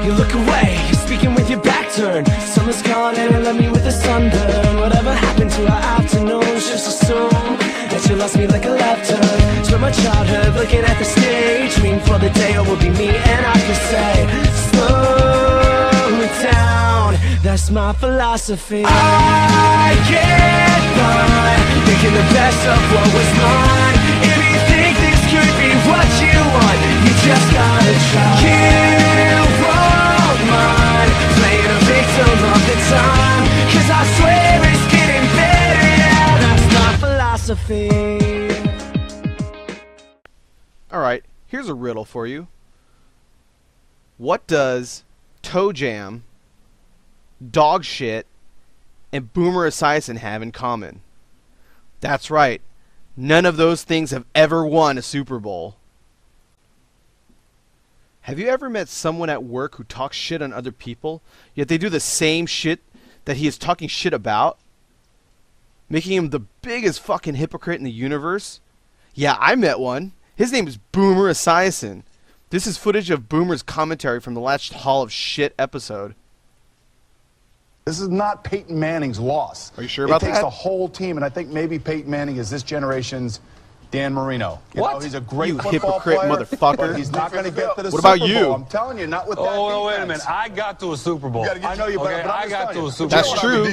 You look away, you're speaking with your back turned. Summer's gone and it left me with a sunburn. Whatever happened to our afternoons? Just assume that you lost me like a left turn. Spent my childhood looking at the stage, waiting for the day it will be me and I can say, slow it down, that's my philosophy. I get by, making the best of what was mine. If you think this could be what you want, you just gotta try. You won't mind playing a victim of the time, 'cause I swear it's getting better, yeah, that's my philosophy. Alright, here's a riddle for you. What does Toe Jam, Dog Shit, and Boomer Esiason have in common? That's right. None of those things have ever won a Super Bowl. Have you ever met someone at work who talks shit on other people, yet they do the same shit that he is talking shit about? Making him the biggest fucking hypocrite in the universe? Yeah, I met one. His name is Boomer Esiason. This is footage of Boomer's commentary from the last Hall of Shit episode. This is not Peyton Manning's loss. Are you sure about that? It takes the whole team, and I think maybe Peyton Manning is this generation's Dan Marino. You know, he's a great You football hypocrite player, motherfucker. but he's not going to get to the What about Super you? Bowl. I'm telling you, not with that Oh, wait a defense. minute. I got to a Super Bowl. I know you, okay, but I got to a Super Bowl. That's true.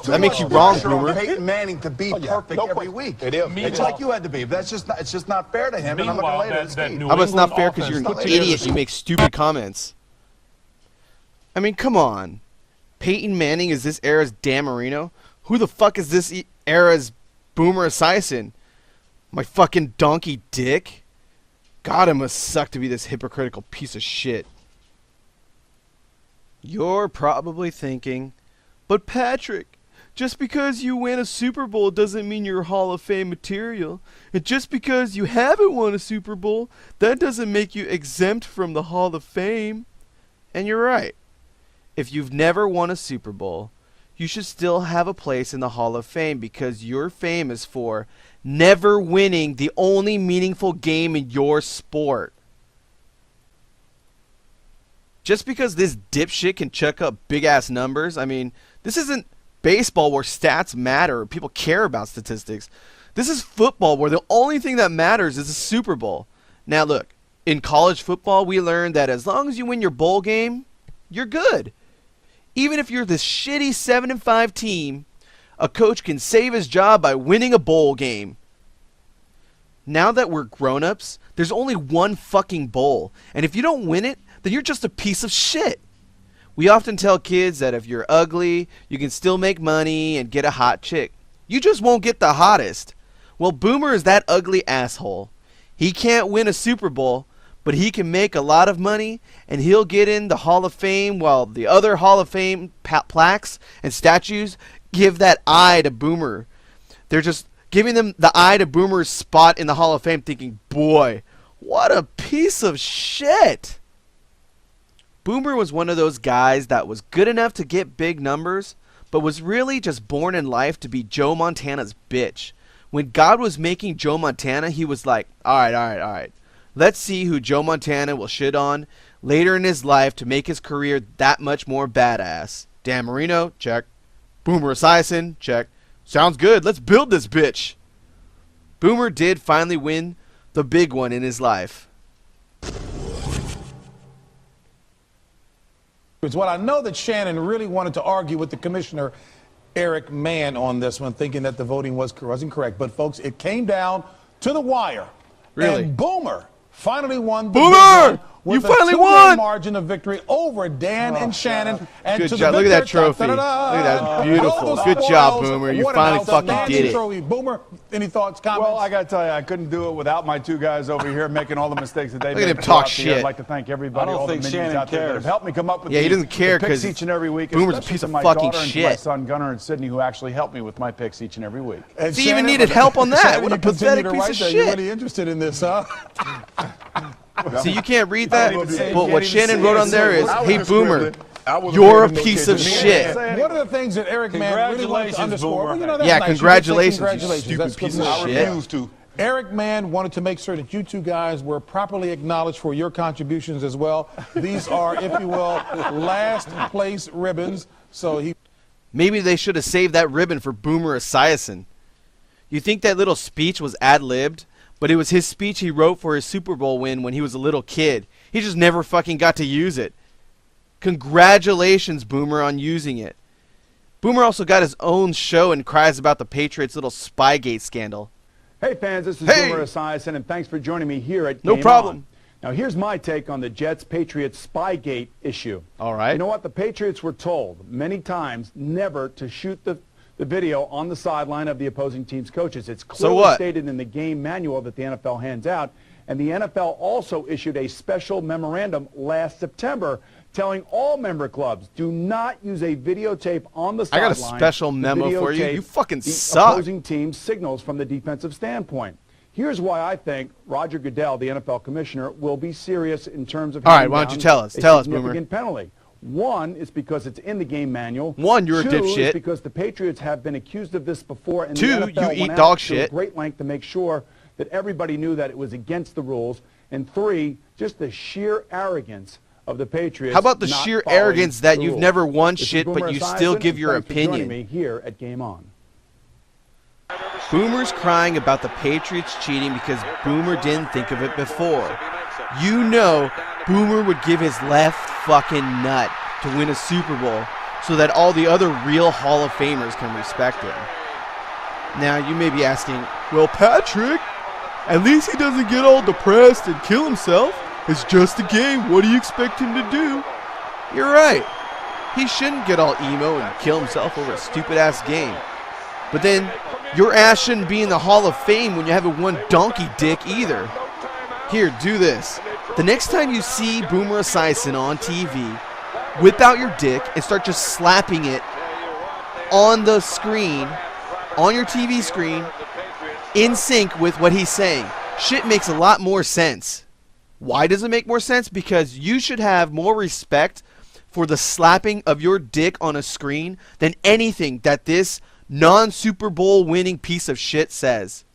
That makes you wrong, Boomer. Peyton Manning to be perfect every week. It is. It's like you had to be. That's just not, it's just not fair to him. And I'm not going to lay it at his feet. How about it's not fair because you're an idiot and you make stupid comments? I mean, come on. Peyton Manning is this era's Dan Marino? Who the fuck is this era's Boomer Esiason? My fucking donkey dick? God, it must suck to be this hypocritical piece of shit. You're probably thinking, but Patrick, just because you win a Super Bowl doesn't mean you're Hall of Fame material. And just because you haven't won a Super Bowl, that doesn't make you exempt from the Hall of Fame. And you're right. If you've never won a Super Bowl, you should still have a place in the Hall of Fame because you're famous for never winning the only meaningful game in your sport. Just because this dipshit can chuck up big-ass numbers, I mean, this isn't baseball where stats matter or people care about statistics. This is football where the only thing that matters is the Super Bowl. Now look, in college football we learned that as long as you win your bowl game, you're good. Even if you're this shitty 7-5 team, a coach can save his job by winning a bowl game. Now that we're grown-ups, there's only one fucking bowl. And if you don't win it, then you're just a piece of shit. We often tell kids that if you're ugly, you can still make money and get a hot chick. You just won't get the hottest. Well, Boomer is that ugly asshole. He can't win a Super Bowl, but he can make a lot of money, and he'll get in the Hall of Fame while the other Hall of Fame plaques and statues give that eye to Boomer. They're just giving them the eye to Boomer's spot in the Hall of Fame thinking, boy, what a piece of shit. Boomer was one of those guys that was good enough to get big numbers, but was really just born in life to be Joe Montana's bitch. When God was making Joe Montana, he was like, all right. Let's see who Joe Montana will shit on later in his life to make his career that much more badass. Dan Marino, check. Boomer Esiason, check. Sounds good. Let's build this bitch. Boomer did finally win the big one in his life. It's what I know that Shannon really wanted to argue with the commissioner, Eric Mann, on this one, thinking that the voting wasn't correct. But, folks, it came down to the wire. Really? And Boomer finally won the Boomer! big one with You finally a 2-game won! margin of victory over Dan and Shannon. And Good to job. the Look at that victor, trophy. da-da-da-da. Look at that. Beautiful. All the Good job, spoils. Boomer. You What finally an fucking outstanding did it. trophy. Boomer, any thoughts, comments? Well, I got to tell you, I couldn't do it without my two guys over here making all the mistakes that they Look at made. him talk throughout the year. shit. I'd like to thank everybody, I don't all the think minions Shannon out there that cares. have helped me come up with Yeah, he doesn't care the picks 'cause each and every week. Boomer's a especially piece to of my fucking daughter and to my shit. son Gunnar and Sydney, who actually helped me with my picks each and every week. And He even Shannon, needed help on that. Shannon, What a you continue pathetic to piece write of that. shit. You're really interested in this, huh? See, you can't read that, I didn't even but what say Shannon it. wrote on there is, I was hey, just Boomer, scribbling. you're a piece of shit. One of the things that Eric Mann really wants to Congratulations, underscore, Boomer. well, you know, that's Yeah, nice. You can say congratulations, you congratulations. stupid That's good piece of news. I shit. refuse to. Eric Mann wanted to make sure that you two guys were properly acknowledged for your contributions as well. These are, if you will, last place ribbons. So he. Maybe they should have saved that ribbon for Boomer Esiason. You think that little speech was ad-libbed? But it was his speech he wrote for his Super Bowl win when he was a little kid. He just never fucking got to use it. Congratulations, Boomer, on using it. Boomer also got his own show and cries about the Patriots' little Spygate scandal. Hey fans, this is Hey! Boomer Esiason, and thanks for joining me here at No Game problem. On. Now here's my take on the Jets-Patriots Spygate issue. All right. You know what? The Patriots were told many times never to shoot the video on the sideline of the opposing team's coaches. It's clearly stated in the game manual that the NFL hands out, and the NFL also issued a special memorandum last September telling all member clubs, do not use a videotape on the I got sideline. a special memo for you. You fucking suck. The opposing team's signals from the defensive standpoint. Here's why I think Roger Goodell, the NFL commissioner, will be serious in terms of all right, why don't you tell us? Tell us, Boomer. Significant penalty. One is because it's in the game manual. One, you're a Two dipshit. is because the Patriots have been accused of this before, and Two, the NFL you eat went dog out to shit. a great length to make sure that everybody knew that it was against the rules. And three, just the sheer arrogance of the Patriots. How about the not sheer following arrogance that the you've rules. never won This is shit, Boomer but you Esiason, still give and your thanks for joining opinion? me here at Game On. Boomer's crying about the Patriots cheating because Boomer didn't think of it before. You know Boomer would give his left fucking nut to win a Super Bowl so that all the other real Hall of Famers can respect him. Now you may be asking, well, Patrick, at least he doesn't get all depressed and kill himself. It's just a game. What do you expect him to do? You're right. He shouldn't get all emo and kill himself over a stupid-ass game. But then, your ass shouldn't be in the Hall of Fame when you haven't won donkey dick either. Here, do this. The next time you see Boomer Esiason on TV, whip out your dick and start just slapping it on the screen, on your TV screen, in sync with what he's saying. Shit makes a lot more sense. Why does it make more sense? Because you should have more respect for the slapping of your dick on a screen than anything that this non-Super Bowl winning piece of shit says.